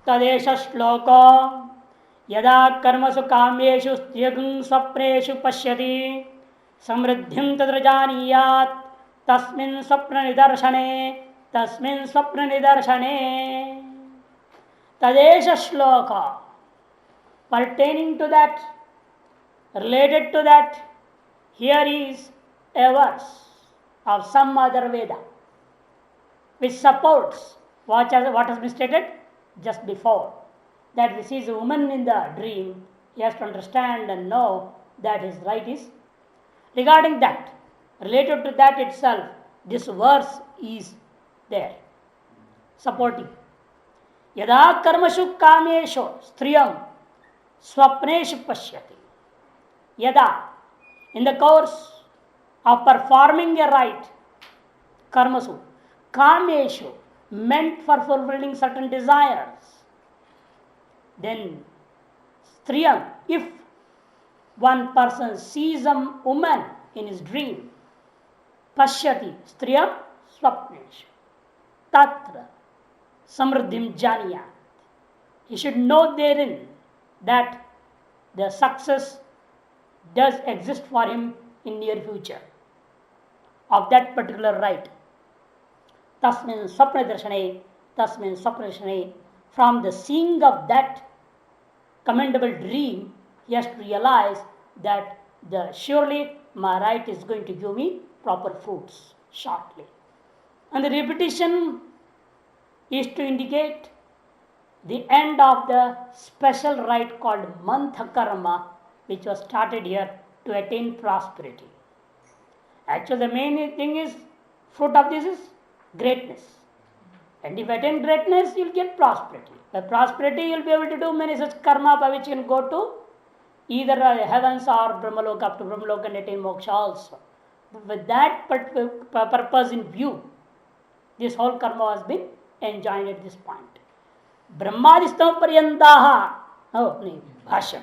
तदेश श्लोक यदा कर्मसु काम्येषु स्त्रियगुं स्वप्नेषु पश्यति समृद्धिं तत्र जानीयात् तस्मिन् स्वप्न निदर्शने तदेश श्लोक pertaining to that, related to that, here is a verse of some other Veda which supports what has been stated just before, that this is a woman in the dream. He has to understand and know that his right is regarding that, related to that itself. This verse is there supporting. यदा कर्मसु कामेषु स्त्रियं स्वप्नेषु पश्यति. Yada, in the course of performing a right, karmasu, kameshu, meant for fulfilling certain desires, then striyam, if one person sees a woman in his dream, pashyati, striyam swapneshu, tatra samriddhim janiyat. He should know therein that the success does exist for him in near future of that particular right. Tasmin swapna darshane, from the seeing of that commendable dream, he has to realize that surely my right is going to give me proper fruits shortly. And the repetition is to indicate the end of the special rite called mantha karma, which was started here to attain prosperity. Actually, the main thing is, fruit of this is greatness. And if you attain greatness, you will get prosperity. By prosperity, you will be able to do many such karma by which you can go to either heavens or Brahmaloka, up to Brahmaloka and attain moksha also. With that purpose in view, this whole karma has been enjoined at this point. ब्रह्मादिस्तम पर्यंताः भाष्य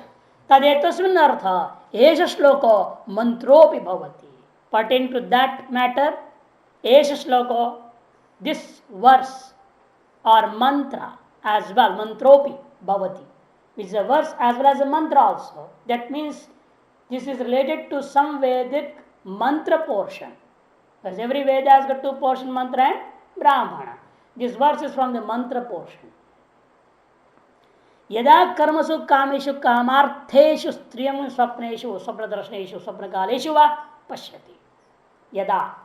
तदेतस्मिन् अर्थ एष श्लोको मंत्रोपि भवति. Pertaining to that matter, एष श्लोको, this verse or mantra as well, mantropi bhavati, which is a verse as well as a mantra also. That means this is related to some Vedic mantra portion, because every Veda has got two portions, mantra and Brahmana. This verse is from the mantra portion. यदा कर्मसु कामेषु कामार्थेषु स्त्रियं स्वप्नेषु स्वप्नदर्शनेषु स्वप्नकालेषु वा पश्यति. यदा,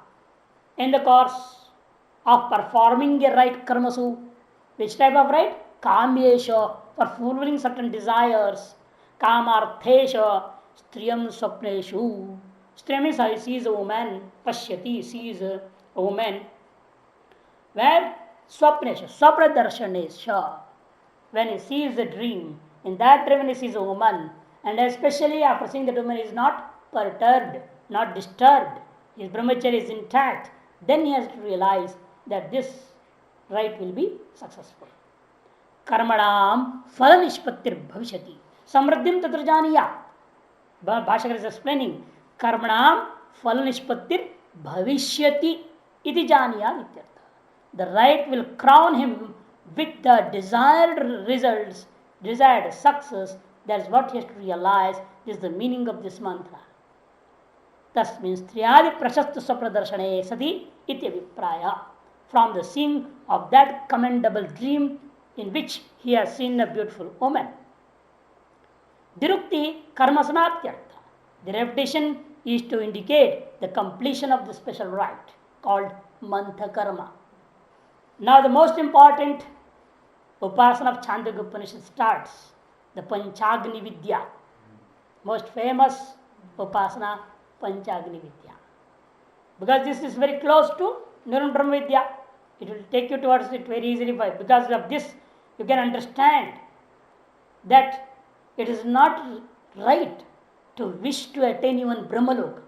in the course of performing a right karmasu, which type of right? Kamyeshu, for fulfilling certain desires. Kamartheshu, striyam swapneshu. Striyam is he sees a woman, pashyati, sees a woman. Where? Swapneshu, swapna darshaneshu. When he sees a dream, in that dream when he sees a woman, and especially after seeing that woman is not perturbed, not disturbed, his brahmacharya is intact, then he has to realize that this right will be successful. Karmanam phala nishpattir bhavishyati. Samriddhim tatra janiya. Bhashyakara is explaining. Karmanam phala nishpattir bhavishyati iti janiya ityartha. The right will crown him with the desired results, desired success. That's what he has to realize. This is the meaning of this mantra. Tasmin striyadi prashasta swapradarshane sati iti vipraya. From the seeing of that commendable dream in which he has seen a beautiful woman. Dirukti karma samaptyartha. The repetition is to indicate the completion of the special rite called mantha karma. Now the most important Upasana of Chandogya Upanishad starts, the Panchagni Vidya. Most famous Upasana, Panchagni Vidya. Because this is very close to Nirun Brahma Vidya. It will take you towards it very easily. Because of this, you can understand that it is not right to wish to attain even Brahmaloka.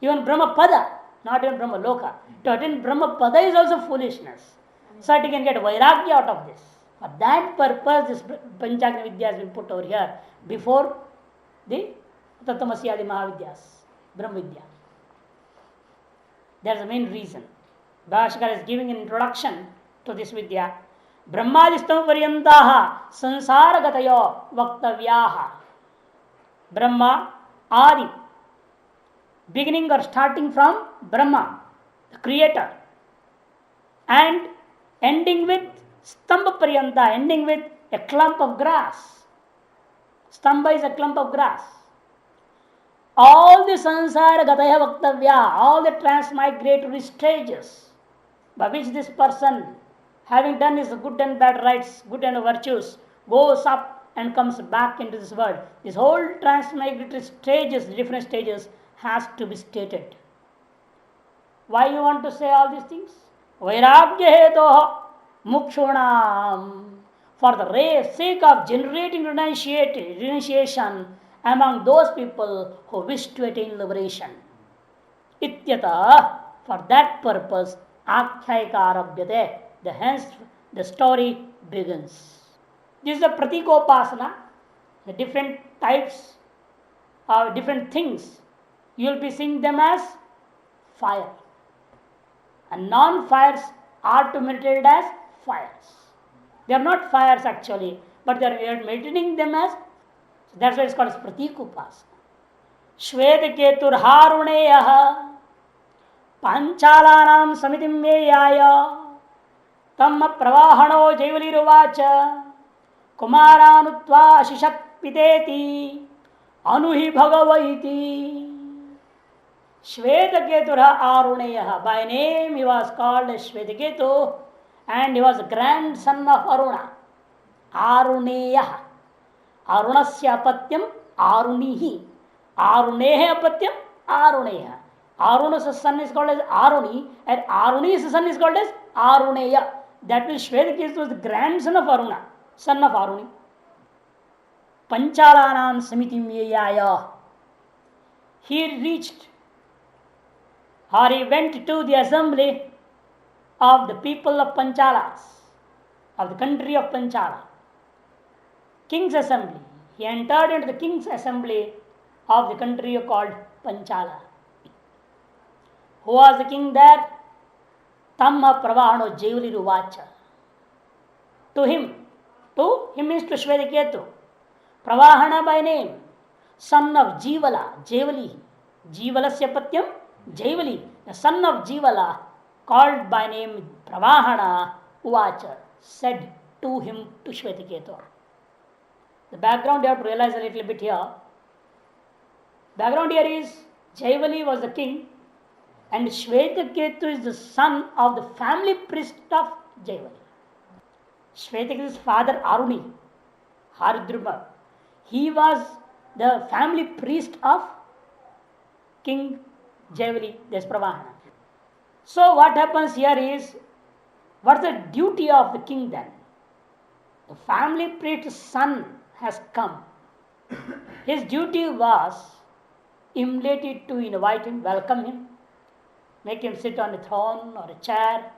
Even Brahmapada, not even Brahmaloka. To attain Brahmapada is also foolishness. So that you can get vairagya out of this. For that purpose, this Panchagni Vidya has been put over here before the Tattvamasya Mahavidyas, Brahma Vidya. That's the main reason. Bhashyakara is giving an introduction to this Vidya. ब्रह्मादिस्तम पर्यंता संसारगतयो वक्तव्या Brahma आदि beginning or starting from Brahma, the creator, and ending with Stambha Paryanta, ending with a clump of grass. Stambha is a clump of grass. All the sansara gataya vaktavya, all the transmigratory stages by which this person, having done his good and bad rights, good and virtues, goes up and comes back into this world. This whole transmigratory stages, different stages, has to be stated. Why you want to say all these things? Vairagya heto mukshunam. For the sake of generating renunciation among those people who wish to attain liberation. Ityata, for that purpose, akhyayika arabhyate. Hence the story begins. This is the pratikopasana, the different types of different things. You will be seeing them as fire. And non-fires are to be meditated as fires. They are not fires actually, but we are meditating them as, so that's why it's called as pratikopasana. Shvetaketurharuneyaha panchalanam samitim meyaya tamma pravahano jaivaliruvacha kumaranutva ashishat piteti anuhi bhagavaiti. Shvetaketura Aruneya. By name he was called Shvetaketu and he was grandson of Aruna. Aruneya. Arunasya apatyam Arunihi. Aruneha apatyam Aruneya. Aruna's son is called as Aruni and Aruni's son is called as Aruneya. That means Shvetaketu was the grandson of Aruna, son of Aruni. Panchalanam samitim yaya. He reached or he went to the assembly of the people of Panchalas, of the country of Panchala, king's assembly. He entered into the king's assembly of the country called Panchala. Who was the king there? Tamma Pravahano Jaivaliruvacha. To him means to Shvetaketu. Pravahana by name, son of Jivala, Jaivali. Jivalasya patyam Jaivali, the son of Jivala, called by name Pravahana, Uvacha, said to him, to Shvetaketu. The background you have to realize a little bit here. Background here is Jaivali was the king and Shvetaketu is the son of the family priest of Jaivali. Shvetaketu's father Aruni, Haridruva, he was the family priest of King Jaivali, that's Pravahana. So what happens here is, what's the duty of the king then? The family priest's son has come. His duty was immediately to invite him, welcome him, make him sit on a throne or a chair,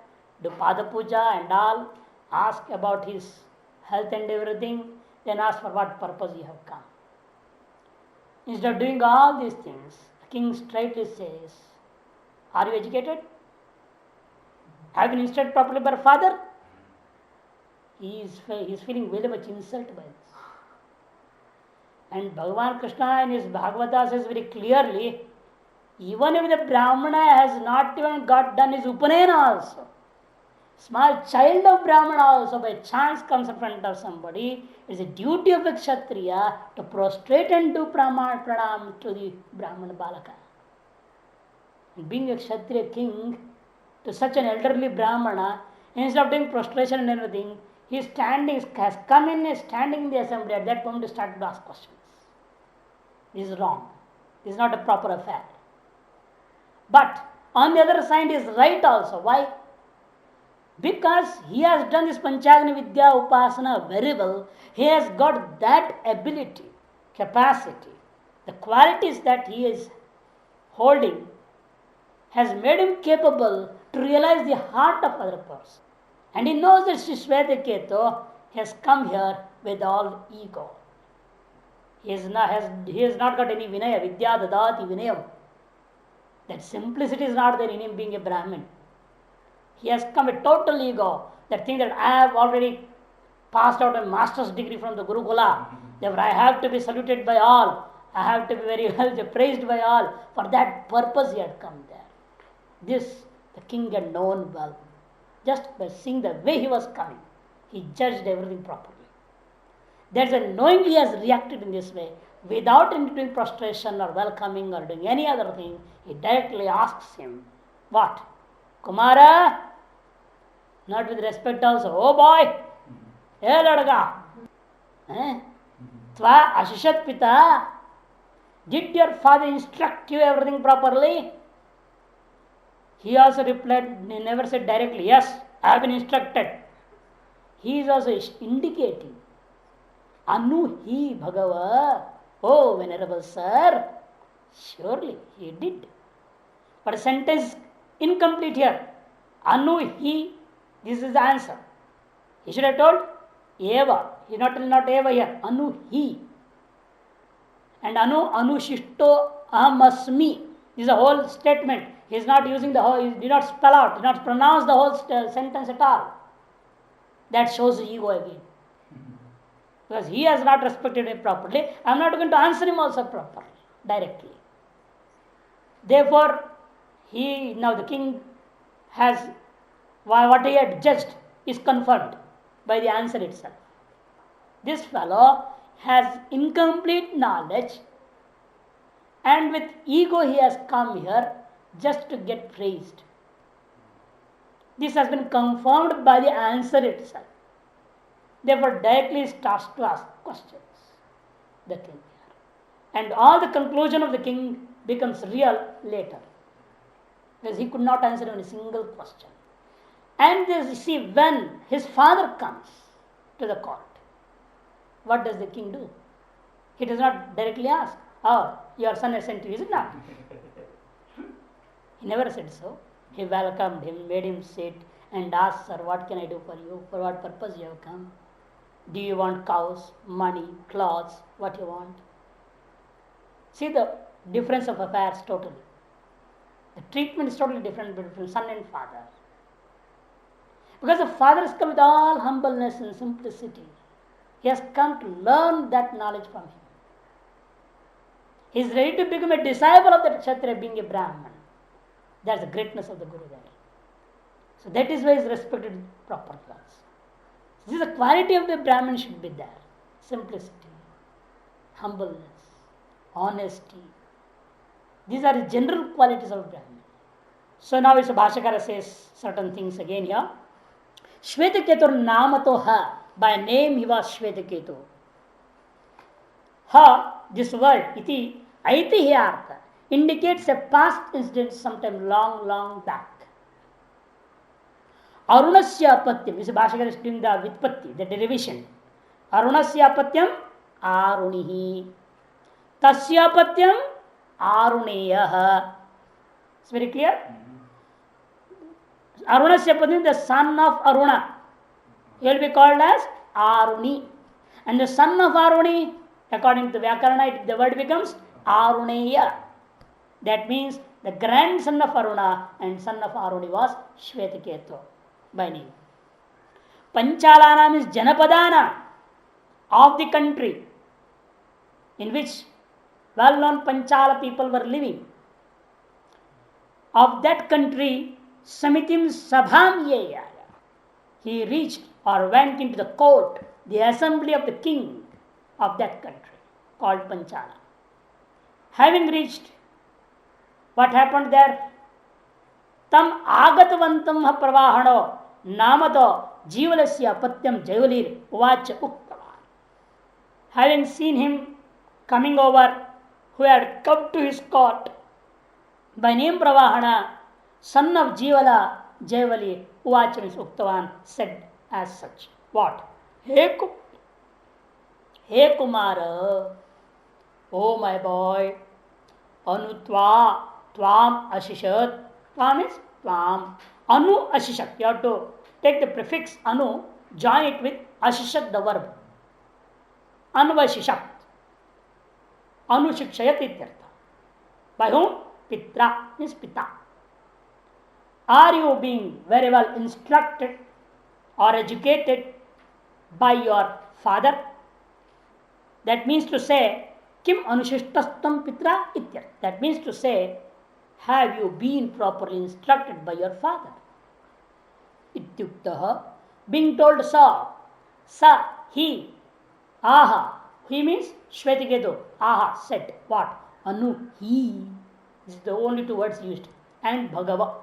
do pada puja and all, ask about his health and everything, then ask for what purpose you have come. Instead of doing all these things, the king straightly says, are you educated? Have you been instructed properly by father? He is feeling very much insulted by this. And Bhagavan Krishna in his Bhagavata says very clearly, even if the Brahmana has not even got done his Upanayana also, small child of Brahmana also by chance comes in front of somebody, it is a duty of a Kshatriya to prostrate and do pranam to the Brahmana Balaka. And being a Kshatriya king, to such an elderly Brahmana, instead of doing prostration and everything, he is standing, has come in, is standing in the assembly at that moment to start to ask questions. This is wrong. This is not a proper affair. But on the other side is right also. Why? Because he has done this Panchagni Vidya Upasana very well. He has got that ability, capacity, the qualities that he is holding has made him capable to realize the heart of other person. And he knows that Shvetaketu has come here with all ego. He has not got any Vinaya, Vidya Dadati Vinayam. That simplicity is not there in him being a Brahmin. He has come with total ego. That thing that I have already passed out a master's degree from the Gurukula. Therefore, I have to be saluted by all. I have to be very well praised by all. For that purpose, he had come there. This the king had known well. Just by seeing the way he was coming, he judged everything properly. There's a knowing he has reacted in this way without doing prostration or welcoming or doing any other thing. He directly asks him, "What? Kumara?" Not with respect also. "Oh boy, hey ladka, tva ashishat pita, did your father instruct you everything properly?" He also replied, he never said directly, "Yes, I have been instructed." He is also indicating, "Anuhi Bhagava." Oh, venerable sir, surely he did. But a sentence incomplete here. Anuhi, this is the answer. He should have told Eva. He not Eva here. Anuhi. And Anushishto Ahamasmi. This is a whole statement. He is not using the whole, he did not spell out, did not pronounce the whole sentence at all. That shows ego again. Because he has not respected me properly, I am not going to answer him also properly, directly. Therefore, now the king has, what he had judged is confirmed by the answer itself. This fellow has incomplete knowledge, and with ego he has come here just to get praised. This has been confirmed by the answer itself. Therefore, directly starts to ask questions. The king. And all the conclusion of the king becomes real later. Because he could not answer even a single question. And see, when his father comes to the court, what does the king do? He does not directly ask, "Oh, your son has sent you," is it not? He never said so. He welcomed him, made him sit, and asked, "Sir, what can I do for you? For what purpose you have come? Do you want cows, money, clothes, what you want?" See the difference of affairs totally. The treatment is totally different between son and father. Because the father has come with all humbleness and simplicity. He has come to learn that knowledge from him. He is ready to become a disciple of the Kshatriya, being a Brahman. That's the greatness of the Guru there. So that is why he is respected in proper class. This is the quality of the Brahman should be there. Simplicity, humbleness, honesty. These are the general qualities of Brahman. So now it's a Bhashakara says certain things again here. Shvetaketur namato ha. By name he was Shvetaketu. Ha, this word, iti, aitihiyartha, indicates a past incident sometime long back. Arunasya apatyam, this Bhashakara is doing the Vitpatti, the derivation. Arunasya apatyam, Arunihi. Tasya apatyam, Aruneyaha. It's very clear? Arunasya apatyam, the son of Aruna. He will be called as Aruni. And the son of Aruni, according to Vyakarana, the word becomes Aruneya. That means the grandson of Aruna and son of Aruni was Shvetaketu by name. Panchalana means Janapadana of the country in which well-known Panchala people were living. Of that country, Samitim Sabham Yeya. He reached or went into the court, the assembly of the king of that country, called Panchala. Having reached, what happened there? Tam agatvantam pravahano namato jivalasya patyam jaivalir uvacha uktavan. Having seen him coming over, who had come to his court by name Pravahana, son of Jivala, Jaivali, uvacha means uktavan, said as such. What? Hey Kumara, oh my boy, Anutva, Tvam Ashishat. Tvam means Tvam. Anu Ashishat. You have to take the prefix Anu, join it with Ashishat, the verb. Anvashishat. Anu Shikshayat ityartha. By whom? Pitra means Pita. Are you being very well instructed or educated by your father? That means to say, Kim anushishtastam pitra ityar. That means to say, have you been properly instructed by your father? Ityuktaha, being told sa, he, aha. He means Shvetiketu. Aha, said. What? Anu, he. This is the only two words used. And Bhagava.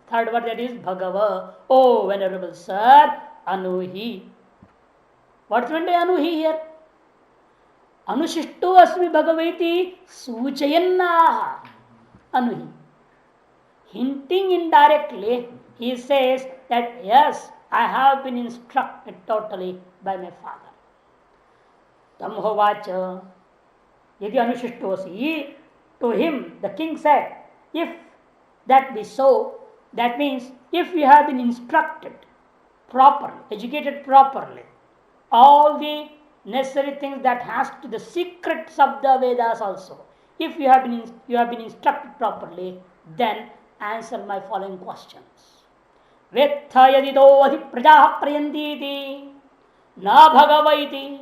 Third word, that is Bhagava. Oh, Venerable Sir, Anuhi. What's meant by Anuhi here? Anushishto asmi Bhagavati Suchayannaha. Anuhi. Hinting indirectly, he says that yes, I have been instructed totally by my father. Tamhovacha. Yadi anushishtosi. To him, the king said, if that be so, that means if you have been instructed properly, educated properly, all the necessary things that has to the secrets of the Vedas also, if you have been instructed properly, then answer my following questions. Vetha yadido adhi prajaha prayanti na bhagavaiti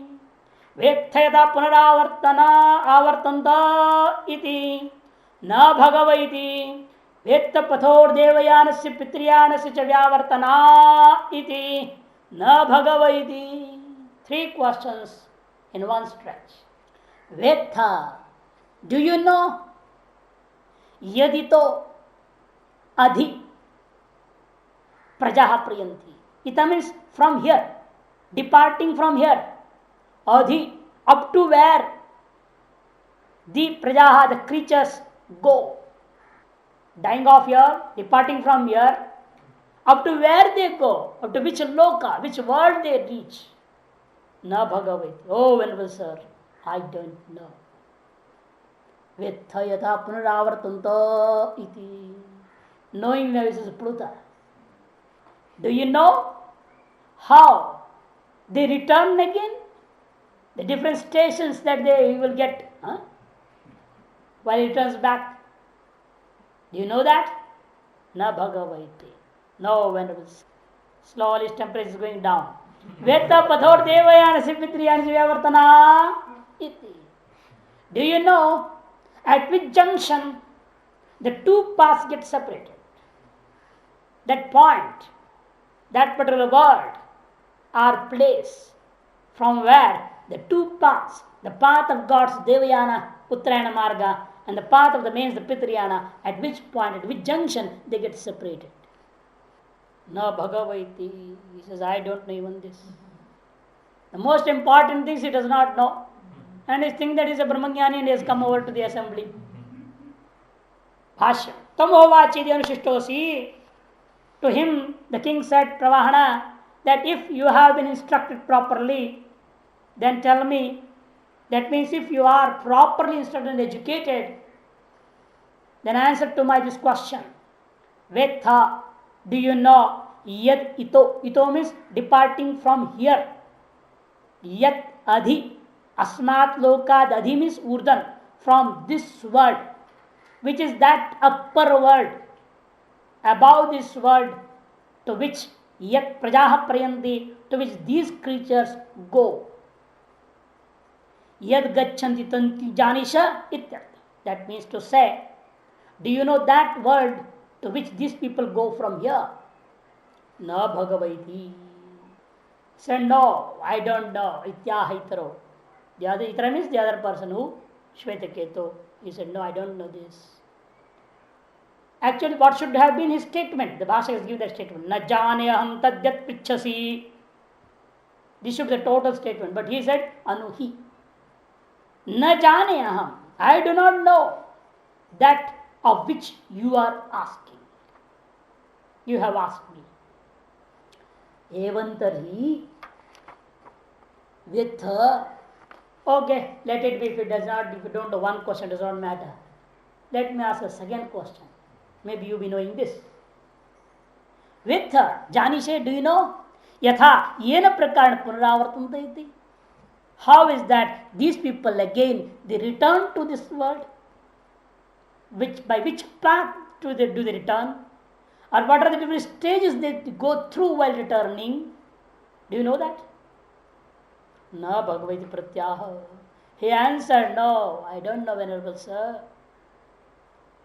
vetha yada punaravartana avartanta iti na bhagavaiti vetha pathor devayanasya pitriyanasya cha vyavartana iti na bhagavaiti. Three questions in one stretch. Vetha, do you know? Yadito adhi prajaha priyanti. It means from here, departing from here. Adhi, up to where the prajaha, the creatures go. Dying off here, departing from here, up to where they go, up to which loka, which world they reach. Na bhagavati. Oh, Venerable Sir, I don't know. Vetha yatha punaravartanta iti. Knowing now is Pluta. Do you know how they return again? The different stations that they will get while he returns back. Do you know that? Na bhagavati. No, Venerable. Slowly his temperature is going down. Veta pathor devayana sipitriyan vyavartana iti. Do you know at which junction the two paths get separated? That point, that particular word or place from where the two paths, the path of God's Devayana, Uttarayana Marga, and the path of the mains, the Pitriyana, at which point, at which junction they get separated. Na Bhagavati. He says, I don't know even this. The most important things he does not know. And he thinks that he is a Brahmajnani and he has come over to the assembly. Bhashya. Tamovachi anushishtosi. To him, the king said, Pravahana, that if you have been instructed properly, then tell me, that means if you are properly instructed and educated, then answer to my this question. Vetha, do you know? Yat ito. Ito means departing from here. Yat adhi. Asmat lokad adhi means urdan. From this world, which is that upper world, above this world, to which yat prajaha prayanti, to which these creatures go. Yad gachanti tanti janisha ityartha. That means to say, do you know that world to which these people go from here? Na bhagavati. Said, no, I don't know. Ityaha itaro. The other itara means the other person who Shvetaketu. He said, no, I don't know this. Actually, what should have been his statement? The Bhasha has given that statement. Na jane aham tadyat prichasi. This should be the total statement. But he said, anuhi. Na jane aham. I do not know that of which you are asking. You have asked me. Evantarhi with her. Okay, let it be. If it does not, if you don't know one question, does not matter. Let me ask a second question. Maybe you be knowing this. With her, Janishe, do you know? Yatha, yena prakarana punaravartanta iti. How is that these people again they return to this world? By which path do they return? Or what are the different stages they go through while returning? Do you know that? Na Bhagavati Pratyaha. He answered, no, I don't know, Venerable Sir.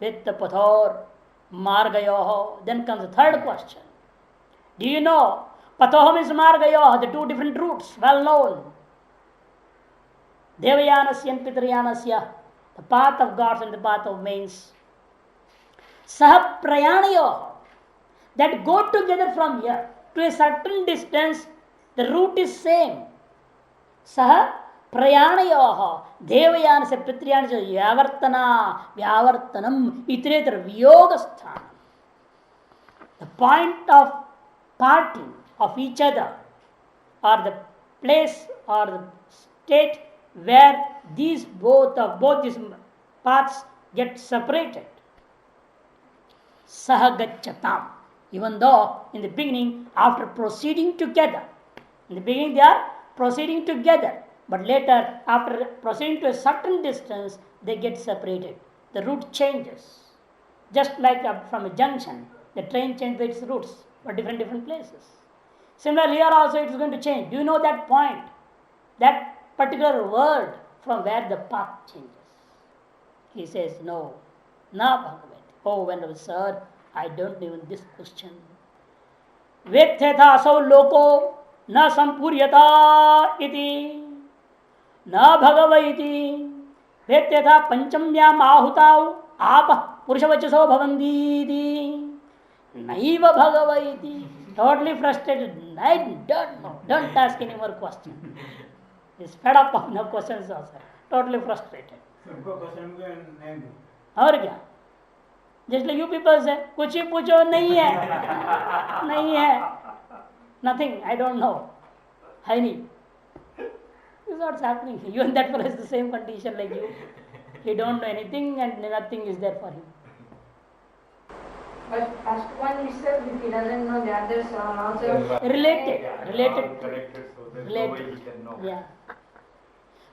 Vitta Pathor Margayoho. Then comes the third question. Do you know? Patoho means Margayoho, the two different routes, well known. Devayanasya and Pitrayanasya, the path of gods and the path of mains. Saha Prayanayo, that go together from here to a certain distance, the route is same. Saha Prayanayo, Devayanasya, Pitrayanasya, Yavartana, Vyavartanam, Itretar Vyogasthana. The point of parting of each other, or the place or the state where these both these paths get separated. Sahagachatam. Even though in the beginning, after proceeding together, in the beginning they are proceeding together, but later, after proceeding to a certain distance, they get separated. The route changes. Just like from a junction, the train changes its routes for different places. Similarly, here also it is going to change. Do you know that point? That particular word from where the path changes. He says, no. Na Bhagavati. Oh, Venerable Sir, I don't know even this question. Vethetha asau loko na sampuryata iti na bhagavati vethetha panchamyam ahutau apa purushavachaso bhavanti naiva bhagavati. Totally frustrated. I don't know. Don't ask any more questions. He's fed up of no questions also. Totally frustrated. और क्या? Just like you people say, कुछ ही पूछो नहीं है, नहीं है, nothing. I don't know. I need. This is what's happening. You and that fellow is the same condition like you. He don't know anything and nothing is there for him. But first one itself, if he doesn't know, the others are also related. Yeah.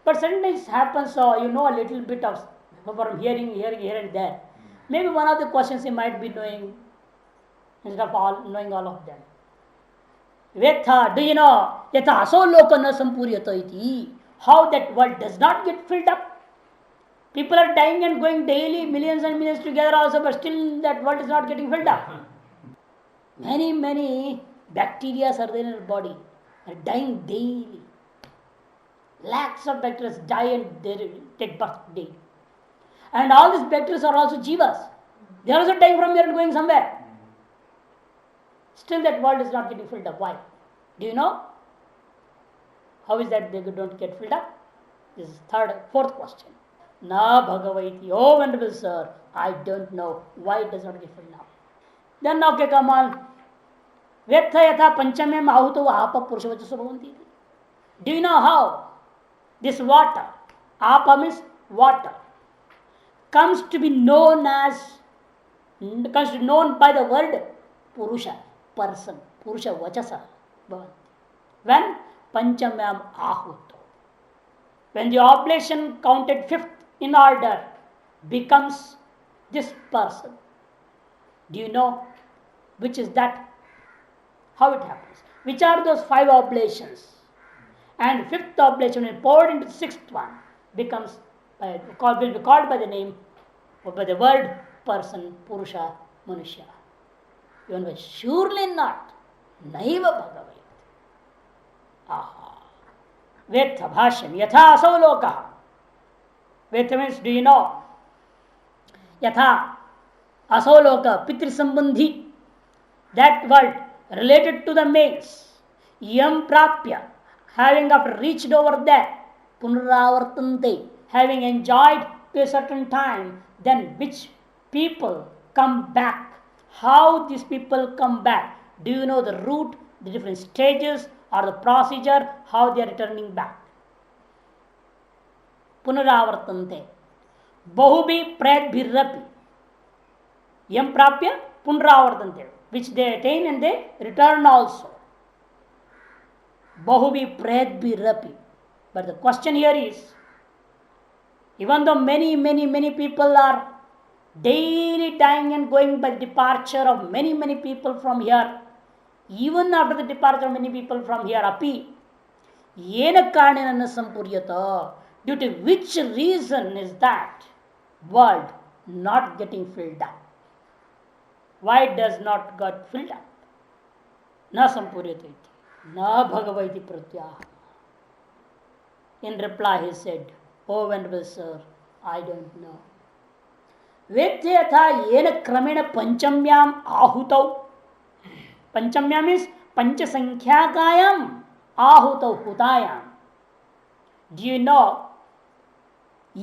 But sometimes happens, so you know a little bit of from hearing here and there. Maybe one of the questions he might be knowing instead of knowing all of them. Vetha, do you know? Yatha aso lokana sampuryata iti. How that world does not get filled up. People are dying and going daily, millions and millions together also, but still that world is not getting filled up. Many bacteria are there in our body, are dying daily. Lakhs of bacteria die and they take birth daily. And all these bacteria are also jivas. They are also dying from here and going somewhere. Still that world is not getting filled up. Why? Do you know? How is that they don't get filled up? This is fourth question. Na Bhagavati. Oh, Venerable Sir, I don't know why it does not get filled up. Then okay, come on. Vetha yatha panchamyam ahuto apa purushavachaso bhavanti. Do you know how this water, apa means water, comes to be known by the word Purusha, person, Purusha Vachasa. When Panchamyam Ahuto. When the oblation counted fifth in order becomes this person. Do you know which is that? How it happens? Which are those 5 oblations? And fifth oblation, when poured into the sixth one, becomes will be called by the name or by the word person, Purusha, Manushya. You know, surely not. Naiva Bhagavati. Aha. Vetha Bhashyam. Yatha asau loka. Vetha means, do you know? Yatha asau loka. Pitri sambandhi. That word related to the males. Yam prapya. Having after reached over there. Punaravartante. Having enjoyed to a certain time. Then which people come back? How these people come back? Do you know the route, the different stages, or the procedure, how they are returning back? Punaravartante. Bahubi prayadbhirapi. Yam prapya punaravartante. Which they attain and they return also. Bahubi prayadbhirapi. But the question here is, even though many people are daily dying and going by the departure of many people from here, even after the departure of many people from here, api, yena karanena na sampuriyata, due to which reason is that world not getting filled up? Why it does not get filled up? Na sampuriyata, na bhagavati pratyah. In reply, he said, "Oh, Venerable Sir, I don't know. वेद्य यथा येन क्रमेण पंचम्याम आहुतौ, पंचम्या means पंच संख्याकायाम आहुतौ हुतायाम, डू यू नो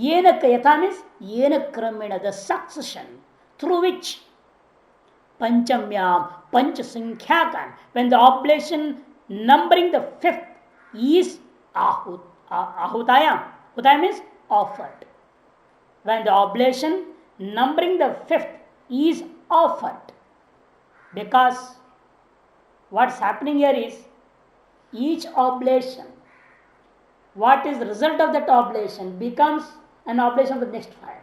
येन यथा मीन्स येन क्रमेण द सक्सेशन थ्रू विच पंचम्याम पंच संख्याकायाम, when the oblation numbering the fifth is ahutayam, hutayam means offered, when the oblation numbering the fifth is offered, because what's happening here is each oblation, what is the result of that oblation becomes an oblation of the next fire.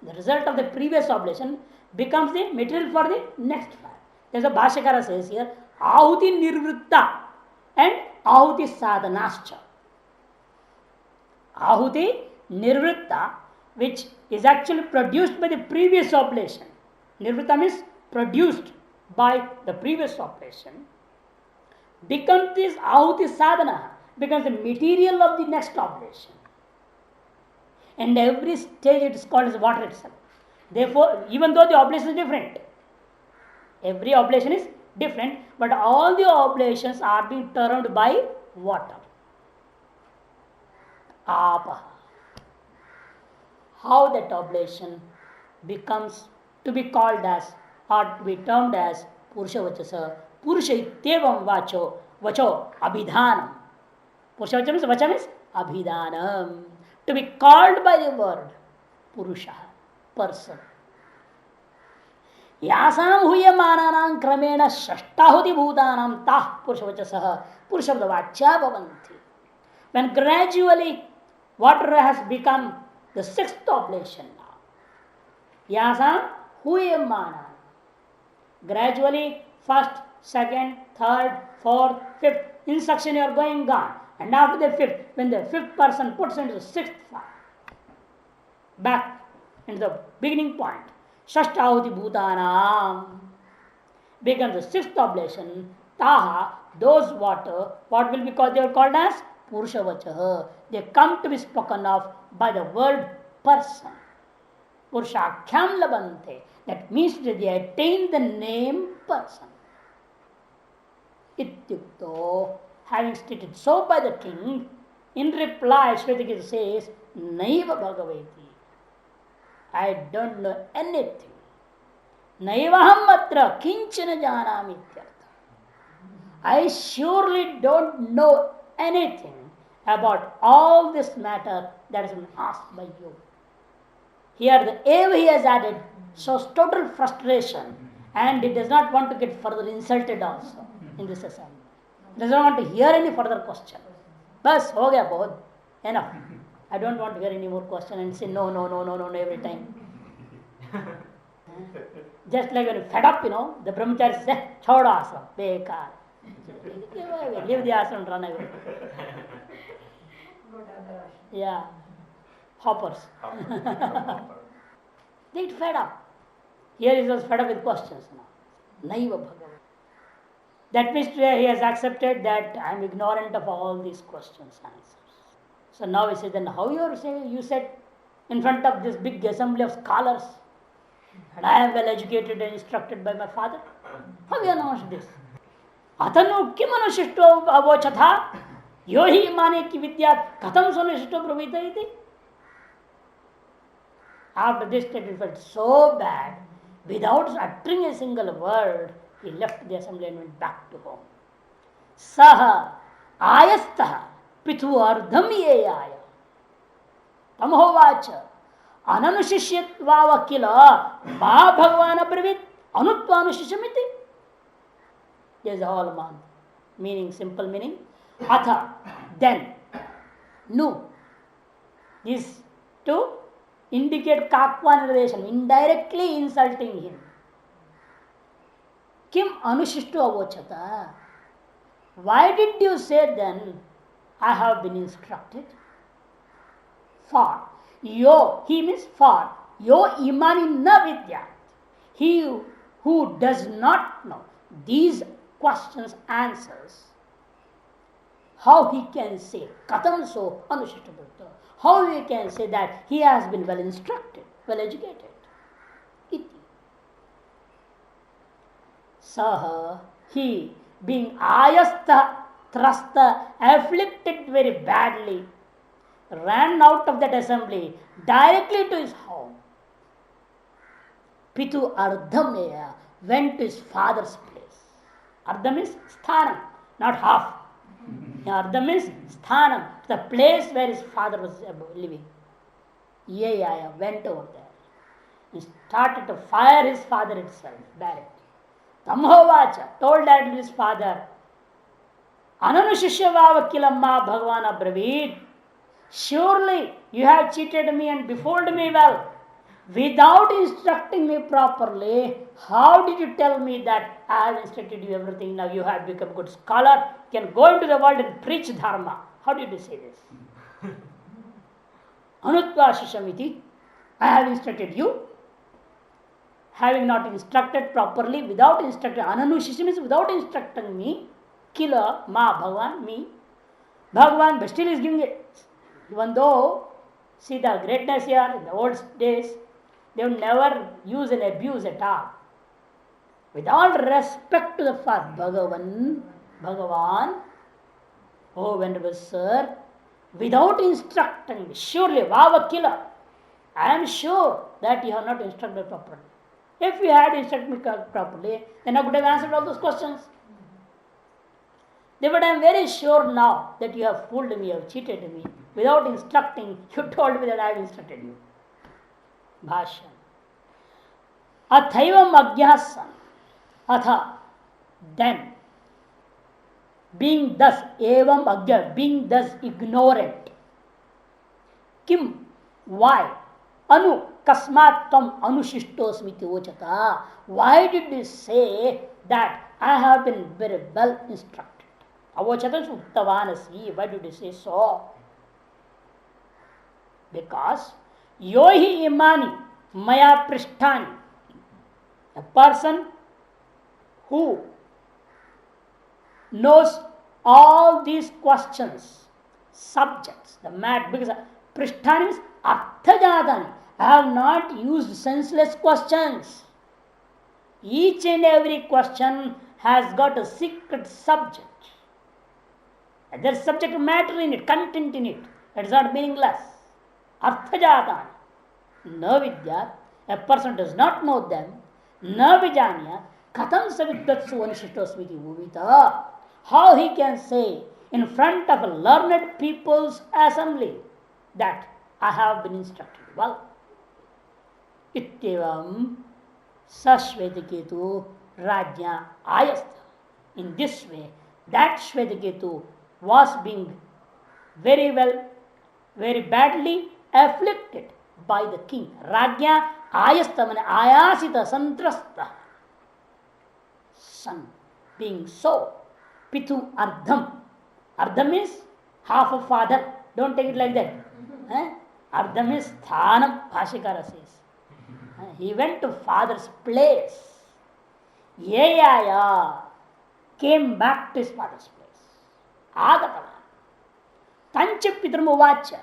The result of the previous oblation becomes the material for the next fire. There's a Bhashyakara says here, ahuti nirvritta and ahuti sadhanascha. Ahuti nirvritta, which is actually produced by the previous oblation. Nirvritta means produced by the previous oblation. Becomes this ahuti sadhana, becomes the material of the next oblation. And every stage it is called as water itself. Therefore, even though the oblation is different, every oblation is different, but all the oblations are being turned by water. Apa. How that oblation becomes to be called as or to be termed as Purusha Vachasa. Purusha ityevam vacho, vacho abhidhanam. Purusha Vacha means, vacha means abhidhanam. To be called by the word Purusha, person. यासाम हुयमानानां क्रमेण षष्ठाहुति भूतानां ताः पुरुषवचसः पुरुषब्दवाच्या भवन्ति. When gradually water has become the sixth oblation now. Yasam huyamana. Gradually, first, second, third, fourth, fifth, in succession you are going on. And after the fifth, when the fifth person puts into the sixth form, back into the beginning point, Shashtahuti Bhutanam becomes the sixth oblation. Taha, those water, what will be called? They are called as Purushavachaha. They come to be spoken of by the word person. Purushakhyam labante. That means that they attain the name person. Ityukto, having stated so by the king, in reply Shvetakirti says, Naiva Bhagavati. I don't know anything. Naivaham atra kinchana janami ityartha. I surely don't know anything about all this matter that has been asked by you. Here the eva he has added shows total frustration, and he does not want to get further insulted also in this assignment. He does not want to hear any further question. Bas, ho gaya bahut. Enough. I don't want to hear any more question and say no every time. Just like when you fed up, the brahmachari says, chodo ashram, bekar. Leave the ashram and run away. Yeah, hoppers. They get fed up. Here he was fed up with questions now. Naiva Bhagavan. That means he has accepted that I am ignorant of all these questions and answers. So now he says, then how you are saying, you said in front of this big assembly of scholars, and I am well educated and instructed by my father. How you announced this? Atanu kim anushishto avochatha yohi mane ki vidyat katham sunishto brahmita iti. After this statement, he felt so bad, without uttering a single word, he left the assembly and went back to home. Saha ayastaha pithu ardham yeyaya tamhovacha ananushishyatvava kila ma bhagavan abravit anutva anushishamiti. There is a whole month. Meaning, simple meaning. Atha, then, nu. These two indicate kakva nirdesan, indirectly insulting him. Kim anushishtu avochata. Why did you say then, I have been instructed? For yo, he means for yo imani na vidya. He who does not know these questions, answers, how he can say katam so anushishtu? How he can say that he has been well instructed, well educated? Iti. Saha, he being ayasta, thrasta, afflicted very badly, ran out of that assembly directly to his home. Pitu ardhameya, went to his father's place. Ardham is sthanam, not half. Ardham is sthanam, the place where his father was living. Yaya went over there and started to fire his father itself directly. Tamhovacha told that to his father, Ananushishyava kilamma Bhagavan abravit. Surely you have cheated me and befooled me well. Without instructing me properly, how did you tell me that I have instructed you everything? Now you have become a good scholar, you can go into the world and preach dharma. How did you say this? Anutva shishamiti, I have instructed you. Having not instructed properly, without instructing, Ananushisham is without instructing me, killer, ma, Bhagavan, me. Bhagavan, but still is giving it. Even though, see the greatness here in the old days, they would never use and abuse at all. With all respect to the fact, Bhagavan, oh venerable sir, without instructing me, surely, Vava killer, I am sure that you have not instructed properly. If you had instructed me properly, then I could have answered all those questions. But I am very sure now that you have fooled me, you have cheated me. Without instructing, you told me that I have instructed you. Bhashya. Athaivam agyasan. Atha. Then. Being thus, evam agya, being thus ignorant. Kim. Why? Anu. Kasmat tam anushistosmiti ochata. Why did you say that I have been very well instructed? Avochata suttavanasi. Why did you say so? Because yohi imani maya prishtani. A person who knows all these questions, subjects, the mad, because prishtani is arthajadani. I have not used senseless questions. Each and every question has got a secret subject. And there is subject matter in it, content in it. It is not meaningless. Arthajatani. Na vidya. A person does not know them. Na vijanya. Katham savidatsu anishitosmiti uvita. How he can say in front of a learned people's assembly that I have been instructed well. Ittevam Sashvetaketu Rajya Ayastha. In this way, that Shvetaketu was being very well, very badly afflicted by the king. Rajya Ayastha means Ayasita Santrastha. Son being so. Pitu Ardham. Ardham is half of father. Don't take it like that. Ardham is Sthanam, Bhashikara says. He went to father's place. Yaya came back to his father's place. Agatava. Tancha Pitram Uvacha.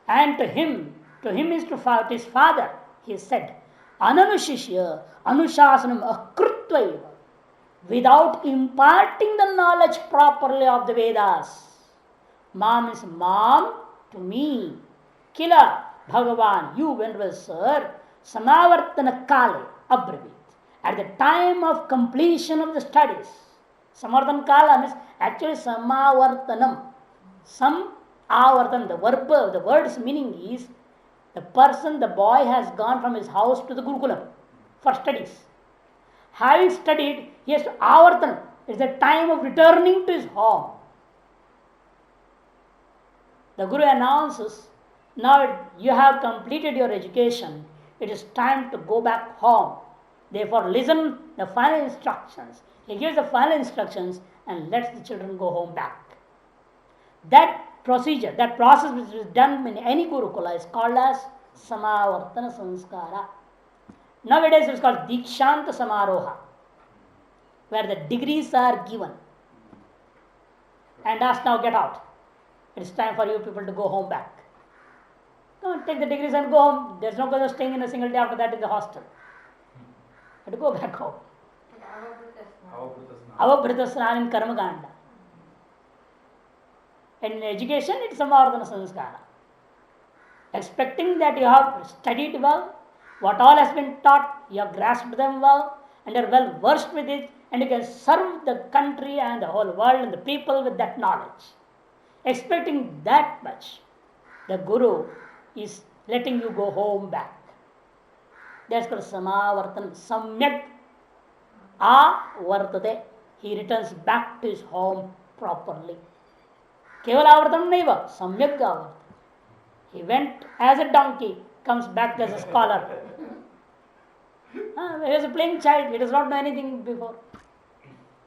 And to him is to his father, he said, Ananushishya Anushasanam Akrutvaiva. Without imparting the knowledge properly of the Vedas. Mom is mom to me. Kila Bhagavan, you venerable sir, Samavartana Kale Abravit. At the time of completion of the studies. Samartana Kala means actually Samavartanam. Some avartan, the word's meaning is the person, the boy has gone from his house to the Gurukulam for studies. Having studied, he has to avartan. It's the time of returning to his home. The Guru announces Now you have completed your education. It is time to go back home. Therefore, listen the final instructions. He gives the final instructions and lets the children go home back. That procedure, that process which is done in any Gurukula is called as Samavartana Sanskara. Nowadays it is called Dikshanta Samaroha, where the degrees are given. And ask, now get out. It is time for you people to go home back. Come on, take the degrees and go home. There's no good of staying in a single day after that in the hostel. You have to go back home. Avabrita Snan in Karmaganda. And in education, it's Samadhana Sanskara. Expecting that you have studied well, what all has been taught, you have grasped them well, and are well versed with it, and you can serve the country and the whole world and the people with that knowledge. Expecting that much, the Guru is letting you go home back. That's called Samavartanam. Samyak avartate. He returns back to his home properly. Keval avartanam naiva, samyak avartanam. He went as a donkey, comes back as a scholar. He was a playing child, he does not know anything before.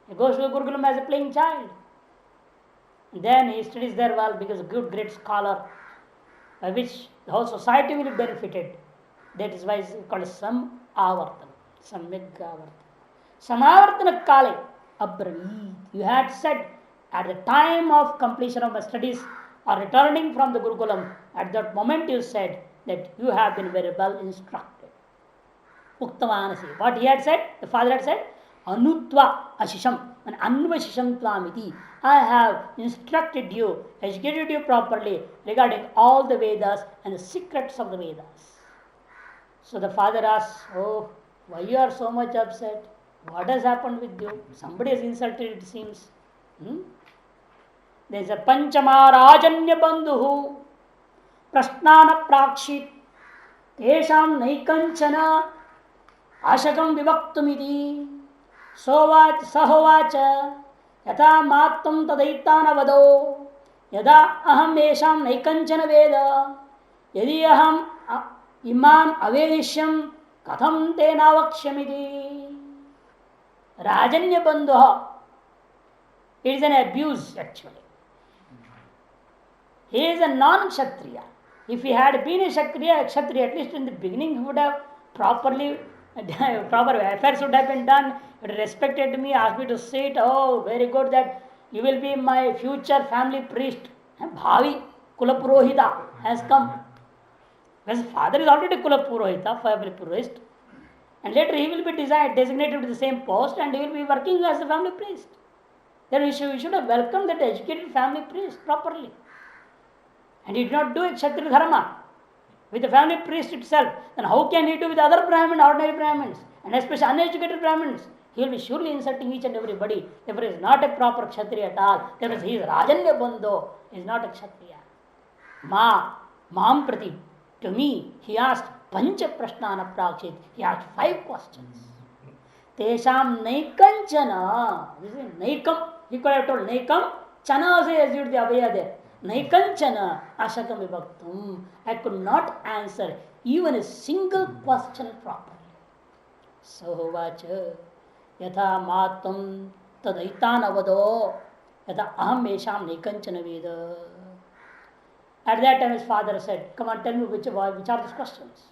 He goes to the Gurukulam as a playing child. Then he studies there well, becomes a good, great scholar, by which the whole society will be benefited. That is why it's called Samavartana. Samyak avartana. Samavartana kale abravit. You had said at the time of completion of my studies or returning from the Gurukulam, at that moment you said that you have been very well instructed. Uktamanasi. What he had said, the father had said, Anutva ashisham, and anvashisham tvamiti. I have instructed you, educated you properly regarding all the Vedas and the secrets of the Vedas. So the father asks, oh, why you are so much upset? What has happened with you? Somebody has insulted, it seems. There is a Panchamarajanya Bandhu, Prasnana Prakshit, Tesham Naikanchana, Ashakam Vivaktumiti, Sovach Sahovacha, Yata Matam Tadaitana Vado, Yada Aham Esham Naikanchana Veda, Yadi Aham Imam Avedishyam, Katham Tena Vakshamiti. Rajanya Bandhu. It is an abuse actually. He is a non-Kshatriya. If he had been a Kshatriya, at least in the beginning, he would have proper affairs would have been done. He would have respected me, asked me to sit. Oh, very good that you will be my future family priest. Bhavi Kulapurohita has come. His father is already Kulapurohita, family priest. And later he will be designated to the same post and he will be working as a family priest. Then we should have welcomed that educated family priest properly. And he did not do a Kshatriya Dharma with the family priest itself. Then how can he do with other Brahmins, ordinary Brahmins, and especially uneducated Brahmins? He will be surely insulting each and everybody. Therefore, he is not a proper Kshatriya at all. Therefore, he is Rajanya Bandho, he is not a Kshatriya. Maam Prati, to me, he asked Pancha Prashnana Prakshit. He asked 5 questions. Tesham Naikanchana. This is Naikam. He could have told Naikam. Chana se assumed the Abhaya there. Naikanchana Ashakam Vibhaktum. I could not answer even a single question properly. Sahovacha Yatha Matam Tadaitana Vado Yatha Aham Esham Naikanchana Veda. At that time his father said, come on, tell me which are these questions.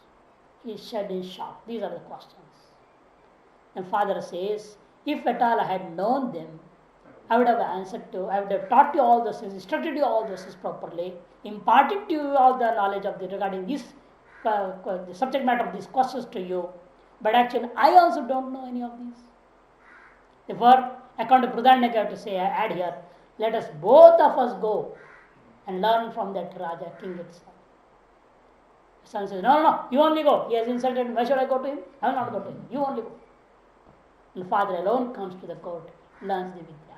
He said in shock, these are the questions. And father says, if at all I had known them, I would have taught you all those things, instructed you all those things properly, imparted to you all the knowledge of regarding this the subject matter of these questions to you. But actually, I also don't know any of these. Therefore, according to Prudhanya, I have to say, I add here, let us both of us go and learn from that Raja, king itself. Son says, no, you only go. He has insulted me. Why should I go to him? I will not go to him. You only go. And father alone comes to the court, learns the Vidya.